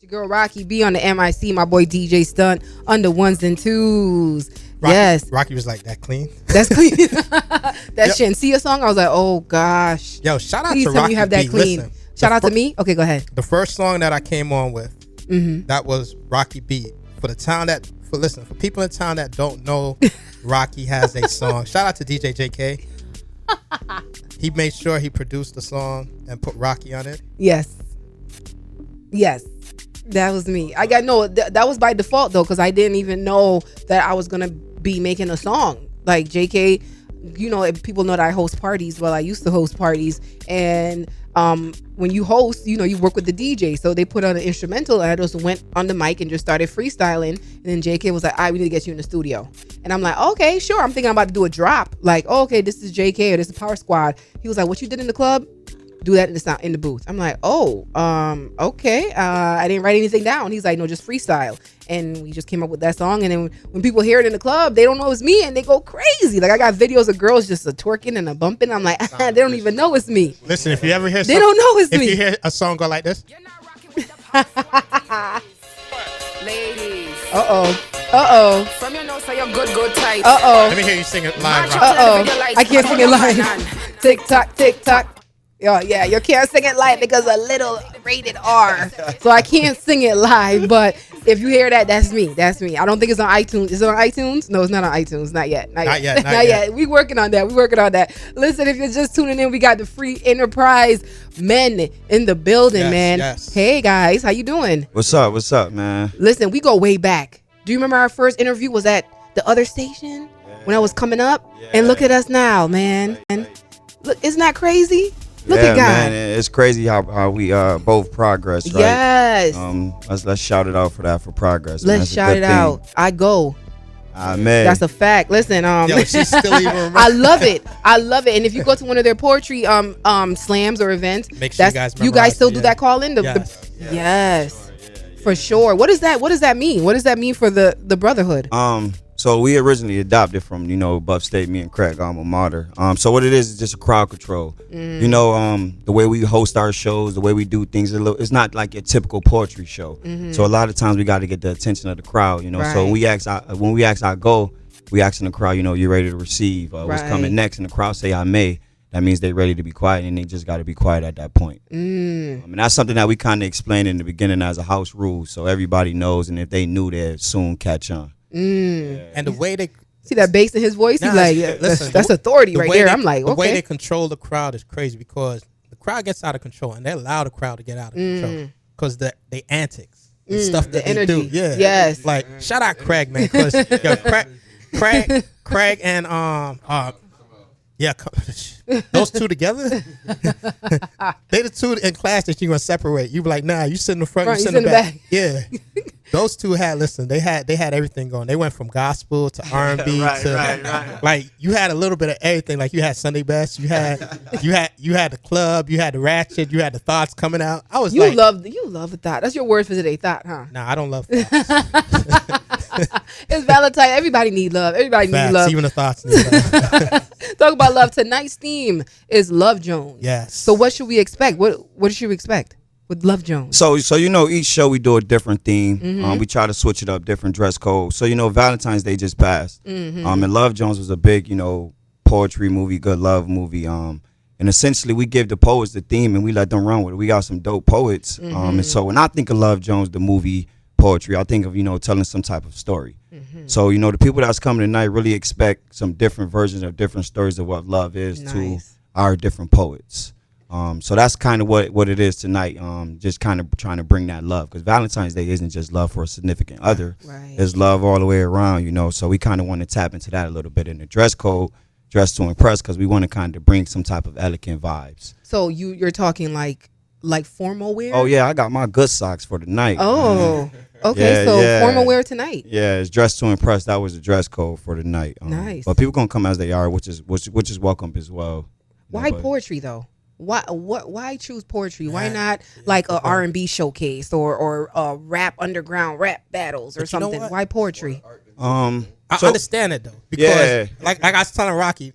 Your girl Racqui B on the MIC, my boy DJ Stunt on the ones and twos. Racqui, yes. Racqui was like, that clean? That's clean. That Shensia song, I was like, oh gosh. Yo, shout out Please to tell Racqui me you have that B. clean. Listen, shout out to me? Okay, go ahead. The first song that I came on with, that was Racqui B. For people in town that don't know, Racqui has a song. Shout out to DJ JK. He made sure he produced the song and put Racqui on it. Yes. That was me. That was by default though, because I didn't even know that I was gonna be making a song. Like JK, people know that I host parties. Well, I used to host parties, and when you host, you work with the DJ. So they put on an instrumental, and I just went on the mic and just started freestyling. And then JK was like, "All right, we need to get you in the studio." And I'm like, "Okay, sure." I'm thinking I'm about to do a drop. Like, oh, okay, this is JK or this is Power Squad. He was like, "What you did in the club? Do that in the booth." I'm like, okay. I didn't write anything down. He's like, no, just freestyle. And we just came up with that song. And then when people hear it in the club, they don't know it's me and they go crazy. Like I got videos of girls just twerking and a bumping. I'm like, they don't even know it's me. Listen, if you ever hear they don't know it's me. If you hear a song go like this. Ladies. Uh-oh. From your nose, so you're good tight. Uh-oh. Let me hear you sing it live. I can't sing it live. Tick tock, tick tock. Yeah, you can't sing it live because a little rated R. So I can't sing it live, but if you hear that, that's me. I don't think it's on iTunes. Is it on iTunes? No, it's not on iTunes. Not yet. Not yet. We working on that. Listen, if you're just tuning in, we got the free enterprise men in the building, man. Yes. Hey guys, how you doing? What's up, man? Listen, we go way back. Do you remember our first interview was at the other station when I was coming up? Yeah. And look at us now, man. Look, isn't that crazy? Look at God. Man, it's crazy how we both progress, right? Yes. Let's shout it out for progress. Let's shout it out. I go. Man. That's a fact. Listen, Yo, she's still even remember. I love it. And if you go to one of their poetry slams or events, make sure you guys still do that call in. Yes. For sure. What does that mean? What does that mean for the brotherhood? So we originally adopted from, Buff State, me and Craig, alma mater. So what it is just a crowd control. The way we host our shows, the way we do things, it's not like a typical poetry show. So a lot of times we got to get the attention of the crowd, Right. So when we ask our goal, we asking the crowd, you ready to receive? What's coming next? And the crowd say, I may. That means they're ready to be quiet, and they just got to be quiet at that point. And that's something that we kind of explained in the beginning as a house rule, so everybody knows, and if they knew, they'd soon catch on. And the way they see that bass in his voice, he's like, listen, that's authority right there. I'm like, okay. The way they control the crowd is crazy because the crowd gets out of control, and they allow the crowd to get out of control because the antics and stuff that they energy. do. Yeah. Yes. Like shout out Craig, man, because Craig and those two together, they the two in class that you're gonna separate. You be like, nah, you sit in the front, you sit in the back. Yeah. Those two they had everything going. They went from gospel to R&B right. Like you had a little bit of everything. Like you had Sunday best, you had the club, you had the ratchet, you had the thoughts coming out. I was you love the thought. That's your word for today, thought, huh? Nah, I don't love thoughts. It's Valentine. Everybody need love. Everybody need love. Even the thoughts need love. Talk about love. Tonight's theme is Love Jones. Yes. So what should we expect? What should we expect with Love Jones? So each show we do a different theme. We try to switch it up, different dress code. So Valentine's Day just passed. And Love Jones was a big poetry movie, good love movie. And essentially we give the poets the theme and we let them run with it. We got some dope poets. And so when I think of Love Jones, the movie poetry, I think of telling some type of story. So the people that's coming tonight really expect some different versions of different stories of what love is to our different poets. So that's kind of what it is tonight. Just kind of trying to bring that love, because Valentine's Day isn't just love for a significant other. Right. It's love all the way around. So we kind of want to tap into that a little bit in the dress code, dress to impress, because we want to kind of bring some type of elegant vibes. So you're talking like formal wear? Oh yeah, I got my good socks for the night. Oh. Okay, formal wear tonight. Yeah, it's dress to impress. That was the dress code for the night. Nice. But people gonna come as they are, which is welcome as well. Why poetry though? Why choose poetry? Why not like a R&B showcase or rap underground rap battels or something? Why poetry? I understand it though, because like I was telling Rocky,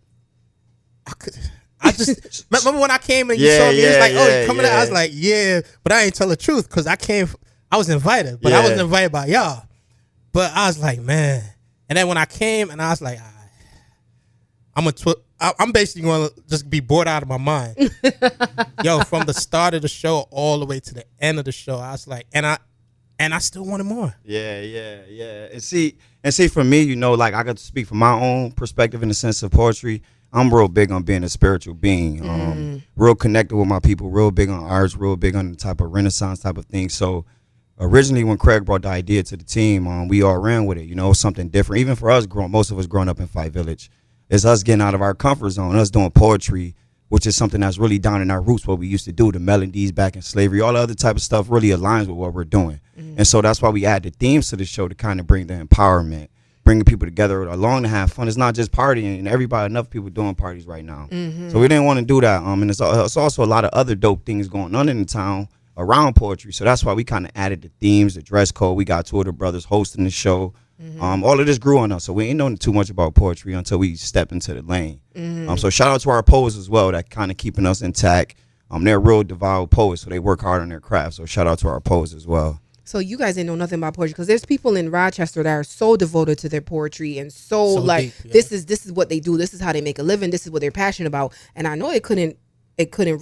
I just remember when I came and you saw me. It was like, oh, you coming out. I was like, yeah, but I ain't tell the truth because I I was invited, but I wasn't invited by y'all. But I was like, man. And then when I came, and I was like, I'm basically going to just be bored out of my mind. Yo, from the start of the show all the way to the end of the show, I was like, and I still wanted more. Yeah. And see, for me, you know, like I got to speak from my own perspective in the sense of poetry. I'm real big on being a spiritual being, real connected with my people, real big on arts, real big on the type of Renaissance type of thing. So originally when Craig brought the idea to the team, we all ran with it, you know, something different. Even for us, most of us growing up in Fight Village, it's us getting out of our comfort zone, us doing poetry, which is something that's really down in our roots, what we used to do, the melodies back in slavery, all the other type of stuff really aligns with what we're doing. And so that's why we add the themes to the show to kind of bring the empowerment, bringing people together along to have fun. It's not just partying, and enough people doing parties right now. So we didn't want to do that. And it's also a lot of other dope things going on in the town around poetry. So that's why we kind of added the themes, the dress code. We got two of the brothers hosting the show. All of this grew on us, so we ain't knowing too much about poetry until we step into the lane. So shout out to our poets as well that kind of keeping us intact. They're real devout poets, so they work hard on their craft. So shout out to our poets as well. So you guys didn't know nothing about poetry, because there's people in Rochester that are so devoted to their poetry and so like deep, yeah. This is what they do. This is how they make a living. This is what they're passionate about. And I know it couldn't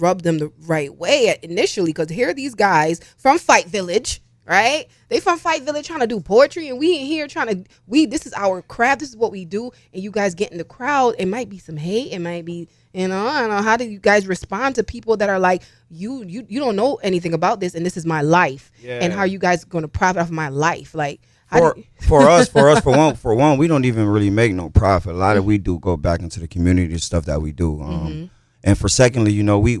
rub them the right way initially, because here are these guys from Fight Village, right? They from Fight Village trying to do poetry, and we in here trying to this is our craft. This is what we do. And you guys get in the crowd. It might be some hate. It might be, I don't know. How do you guys respond to people that are like, you don't know anything about this, and this is my life, and how are you guys going to profit off of my life? Like, for us, for one, we don't even really make no profit. A lot of we do go back into the community stuff that we do. And for secondly, you know, we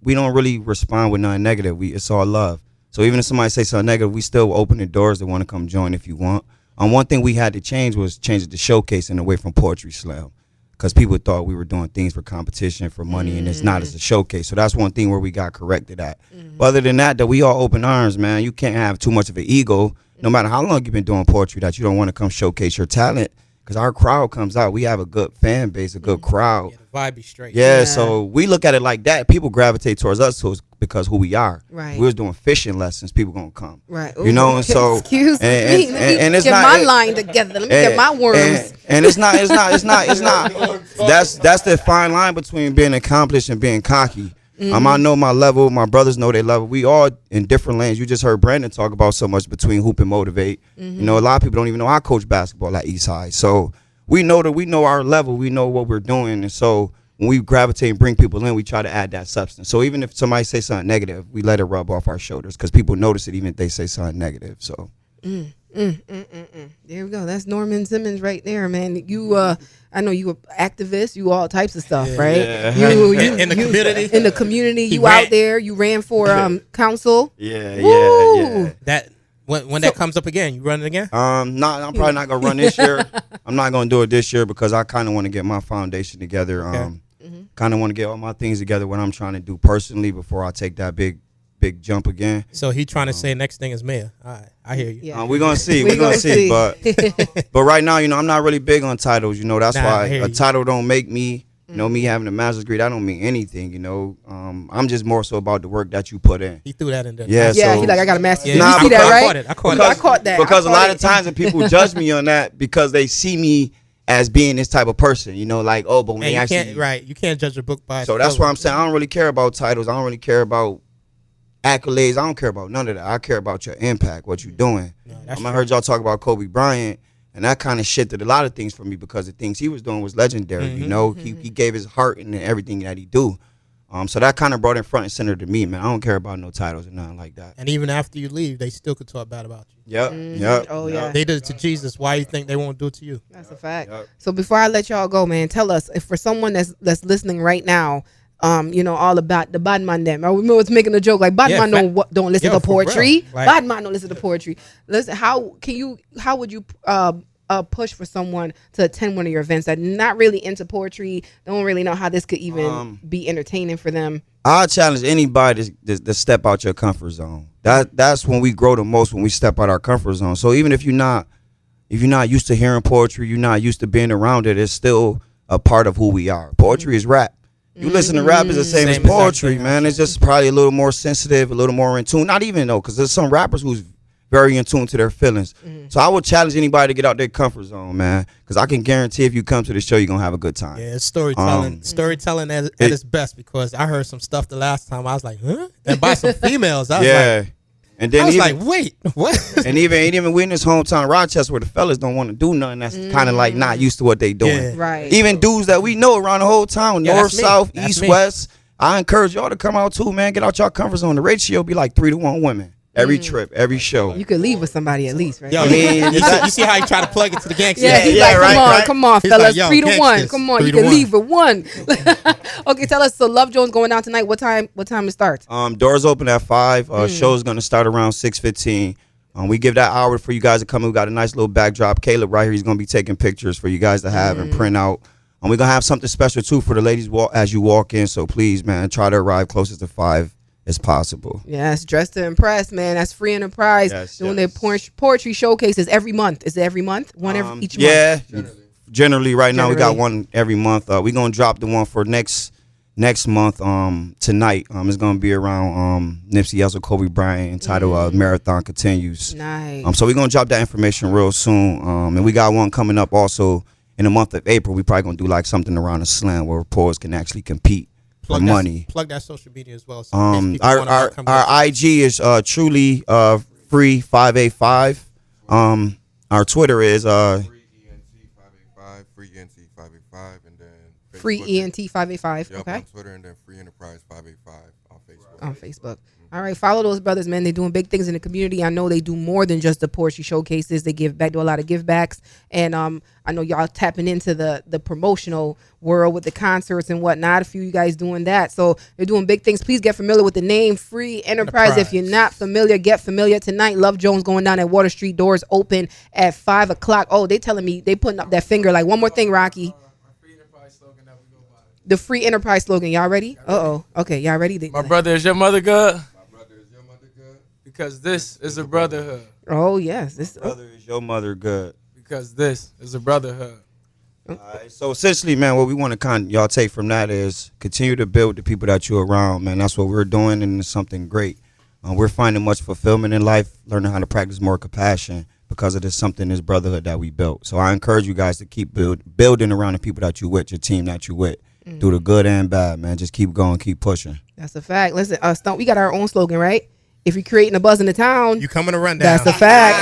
don't really respond with nothing negative. It's all love. So even if somebody say something negative, we still open the doors. They want to come join if you want. One thing we had to change was change it to showcasing away from Poetry Slam, because people thought we were doing things for competition, for money, and it's not as a showcase. So that's one thing where we got corrected at. But other than that, we all open arms, man. You can't have too much of an ego, no matter how long you've been doing poetry, that you don't want to come showcase your talent, because our crowd comes out. We have a good fan base, a good crowd. Yeah, the vibe be straight. Yeah, so we look at it like that. People gravitate towards us because who we are. Right. We was doing fishing lessons. People gonna come. Right. You know, and so excuse me. And it's get not my line together. Let me get my worms. And it's not. That's the fine line between being accomplished and being cocky. I know my level. My brothers know their level. We all in different lanes. You just heard Brandon talk about so much between hoop and motivate. You know, a lot of people don't even know I coach basketball at Eastside. So we know our level. We know what we're doing. And so when we gravitate and bring people in, we try to add that substance. So even if somebody say something negative, we let it rub off our shoulders, because people notice it even if they say something negative. So. There we go. That's Norman Simmons right there, man. You, I know you were activist. You all types of stuff, right? Yeah. You in the community. In the community, you out there. You ran for council. Yeah. That when that comes up again, you run it again? I'm probably not gonna run this year. I'm not gonna do it this year because I kind of want to get my foundation together. Kind of want to get all my things together, what I'm trying to do personally before I take that big jump again. So he trying to say next thing is mayor. All right, I hear you. Yeah. We're gonna see. We're gonna see. But right now, you know, I'm not really big on titles. You know, that's why a title don't make me. You know, me having a master's degree, that don't mean anything. You know, I'm just more so about the work that you put in. He threw that in there. Yeah. Yeah. So, he like, I got a master's. Yeah, You see that, right? I caught that. Because a lot of times when people judge me on that, because they see me as being this type of person, you know, like, but when they actually you can't judge a book by its so that's cover. why I'm saying I don't really care about titles. I don't really care about accolades. I don't care about none of that. I care about your impact, what you're doing. I heard y'all talk about Kobe Bryant, and that kind of shifted a lot of things for me, because the things he was doing was legendary. You know, he gave his heart and everything that he do. So that kind of brought it front and center to me, man. I don't care about no titles and nothing like that. And even after you leave, they still could talk bad about you. Yep. Oh, yeah. They did it to Jesus. Why you think they won't do it to you? That's a fact. Yep. So before I let y'all go, man, tell us, if for someone that's listening right now, you know, all about the bad man them. I was making a joke like bad man don't listen to poetry. Bad man don't listen to poetry. Listen, how would you push for someone to attend one of your events that not really into poetry, don't really know how this could even be entertaining for them? I challenge anybody to step out your comfort zone. That's when we grow the most, when we step out our comfort zone. So even if you're not used to hearing poetry, you're not used to being around it, it's still a part of who we are. Poetry is rap. You listen to rap is the same as poetry, man. It's just probably a little more sensitive, a little more in tune. Not even though, because there's some rappers who's very in tune to their feelings. So I would challenge anybody to get out their comfort zone, man, because I can guarantee if you come to the show, you're gonna have a good time. Yeah, it's storytelling. Storytelling at its best, because I heard some stuff the last time. I was like, huh? And by some females, I was like, and then I was like, wait, what? And even we in this hometown Rochester where the fellas don't want to do nothing, that's kind of like not used to what they doing. Yeah. Right. Even dudes that we know around the whole town, north, that's me. south, That's east, me. west. I encourage y'all to come out too, man. Get out y'all comfort zone. The ratio be like 3-to-1 women. Every trip, every show. You could leave with somebody at least, right? Yo, I mean, you see how he try to plug it to the gangster? Yeah, he's yeah, like, right. come on, He's fellas, like, yo, 3-to-1. gangsters, Come on, you 3 to can 1. leave with one. Okay, tell us. So Love Jones going down tonight. What time it starts? Doors open at 5. Show's gonna start around 6:15. We give that hour for you guys to come in. We got a nice little backdrop. Caleb right here, he's gonna be taking pictures for you guys to have and print out. We're gonna have something special too for the ladies as you walk in. So please, man, try to arrive closest to 5 as possible. Yes, Dress to Impress, man. That's Free Enterprise doing their poetry showcases every month. Is it every month? Each month? Yeah, generally right now we got Generally. one every month. We're gonna drop the one for next month tonight. It's gonna be around Nipsey Hussle, Kobe Bryant, entitled Marathon Continues. Nice. So we're gonna drop that information real soon. And we got one coming up also in the month of April. We probably gonna do like something around a slam where reporters can actually compete for money. Plug that social media as well. So in case people wanna come our IG is truly free 585. Our Twitter is Free ENT 585, and then Facebook. Free ENT 585. Yep, Okay. on Twitter, and then Free Enterprise 585 on Facebook. On Facebook. All right, follow those brothers, man. They're doing big things in the community. I know they do more than just the poetry showcases. They give back, do a lot of give backs, and I know y'all tapping into the promotional world with the concerts and whatnot. A few of you guys doing that, so they're doing big things. Please get familiar with the name Free Enterprise. If you're not familiar, get familiar tonight. Love Jones going down at Water Street. Doors open at 5:00. Oh, they telling me they putting up that finger. Like, one more thing, Racqui. The Free Enterprise slogan. Y'all ready? Okay, y'all ready? My brother, is your mother good? Because this is a brotherhood. Oh yes, brother is your mother good. Because this is a brotherhood. So essentially, man, what we want to y'all take from that is continue to build the people that you're around, man. That's what we're doing, and it's something great. We're finding much fulfillment in life, learning how to practice more compassion because of this brotherhood that we built. So I encourage you guys to keep building around the people that you with, your team that you with. Do the good and bad, man. Just keep going, keep pushing. That's a fact. Listen, Stunt, we got our own slogan, right? If you're creating a buzz in the town, You coming to RunDown. that's a fact.